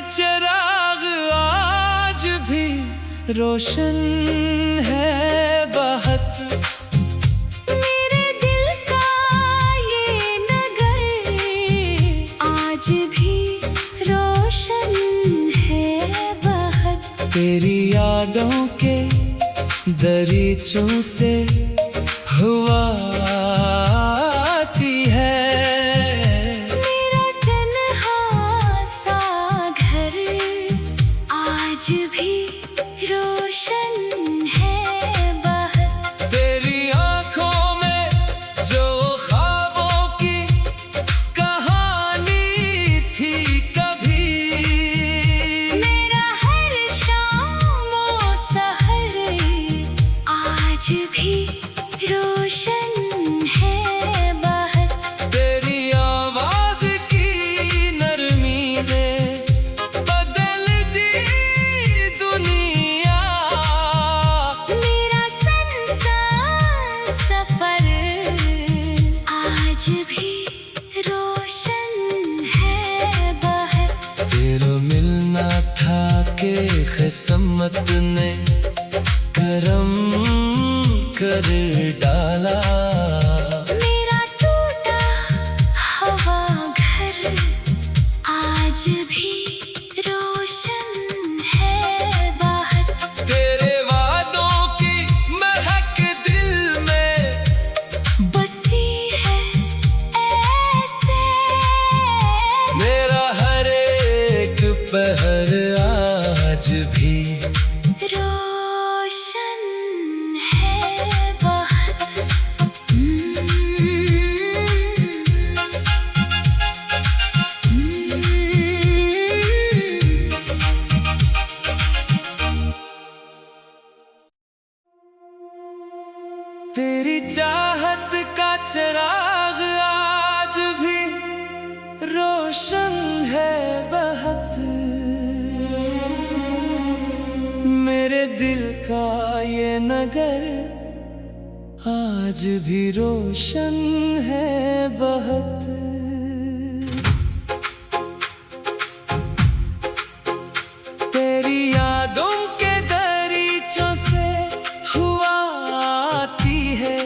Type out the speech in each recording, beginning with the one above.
चिराग आज भी रोशन है बहुत। मेरे दिल का ये नगर आज भी रोशन है बहुत। तेरी यादों के दरीचों से हुआ आती है। मेरा तन्हा सा घर आज भी रोशन है बहुत। तेरी आंखों में जो ख्वाबों की कहानी थी कभी, मेरा हर शाम ओ सहर आज भी रोशन है बहुत। तेरी आवाज की नरमी ने बदल दी दुनिया। मेरा संसार सफर आज भी रोशन है बहुत। तेरा मिलना था के किस्मत ने करम कर डाला। मेरा टूटा हवा घर आज भी रोशन है बहुत। तेरे वादों की महक दिल में बसी है ऐसे। मेरा हर एक पहर आज भी रोशन है बहुत। तेरी चाहत का चिराग आज भी रोशन है बहुत। मेरे दिल का ये नगर आज भी रोशन है बहुत। तेरी यादों के दरीचों से हुआ आती है।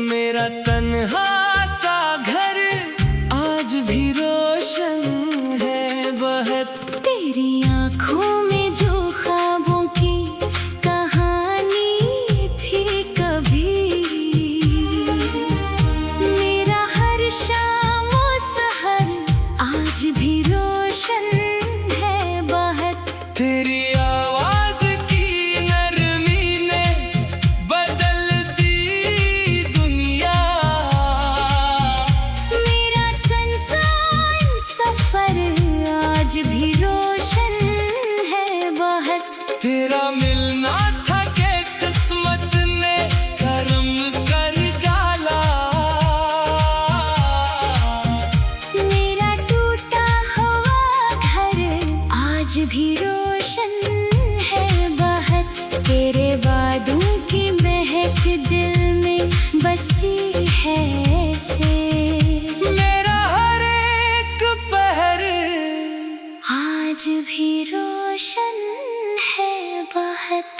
मेरा तन्हा सा घर आज भी रोशन है बहुत। तेरी आँखों में जो ख्वाबों की कहानी थी कभी, मेरा हर शाम ओ सहर आज भी रोशन है बहुत। तेरी आवाज की नरमी ने बदल दी दुनिया। मेरा संसार सफर आज भी रोशन है बहुत। तेरा मिलना था के किस्मत ने करम कर डाला। मेरा टूटा हुआ घर आज भी रोशन है बहुत। तेरे वादों की महक दिल में बसी है ऐसे। मेरा हर एक पहर आज भी रोशन है बहुत।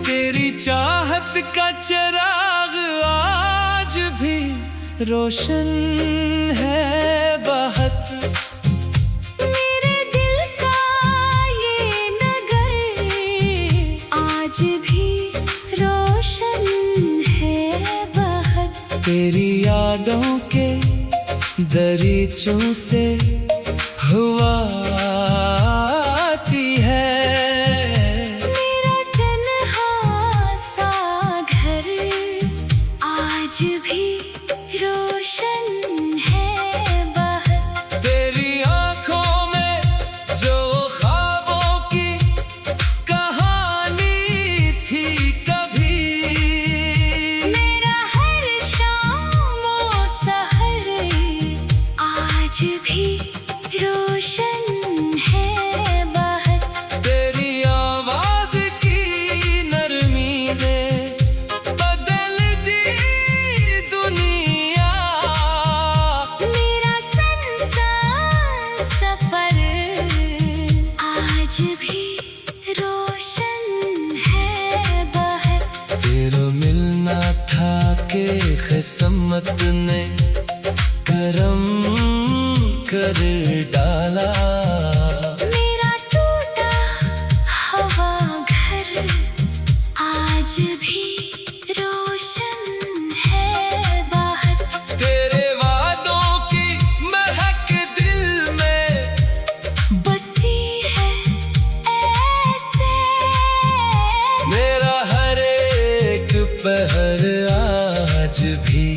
तेरी चाहत का चिराग आज भी रोशन है बहुत। मेरे दिल का ये नगर आज भी रोशन है बहुत। तेरी यादों के दरीचों से हुआ आती है। मेरा तन्हा सा घर आज भी रोशन है भी रोशन है बहुत। तेरी आवाज की नरमी ने बदल दी दुनिया। मेरा संसार सफर आज भी रोशन है बहुत। तेरा मिलना था के किस्मत ने करम कर डाला। मेरा टूटा हवा घर आज भी रोशन है बहुत। तेरे वादों की महक दिल में बसी है ऐसे। मेरा हर एक पहर आज भी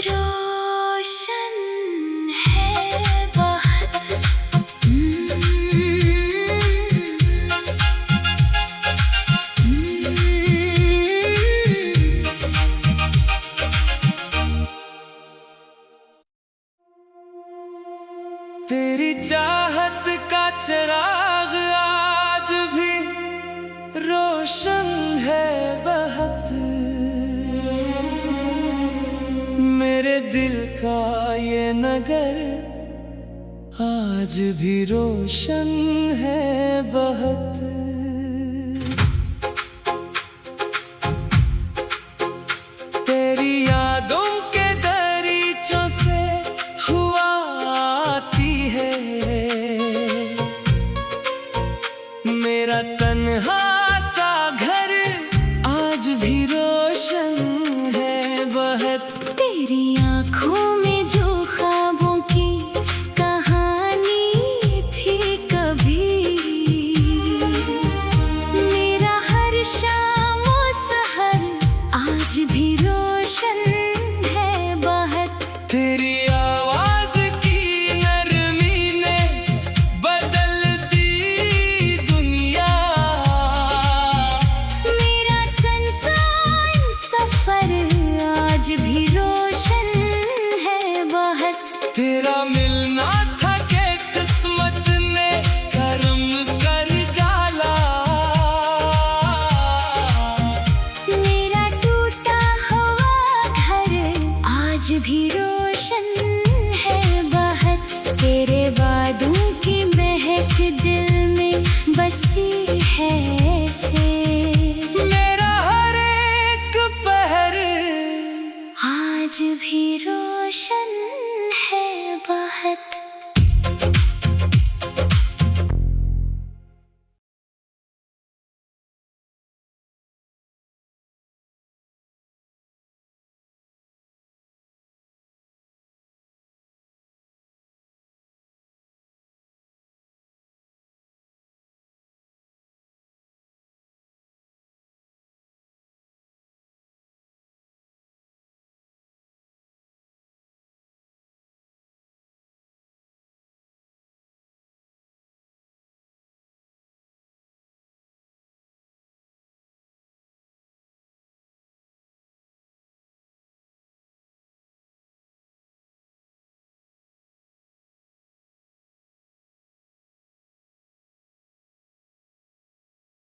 रोशन है बहुत। तेरी चाहत का चिराग आज भी रोशन है बहुत। मेरे दिल का ये नगर आज भी रोशन है बहुत। तेरी यादों के दरीचों से हुआ आती है। मेरा तन्हा सा घर आज भी रोशन है बहुत। तेरी आँखों में जो ख्वाबों की कहानी थी कभी, मेरा हर शाम और सहर आज भी रोशन है बहुत। तेरी आवाज की नरमी ने बदल दी दुनिया। मेरा संसार सफर आज भी रोशन है बहुत। तेरा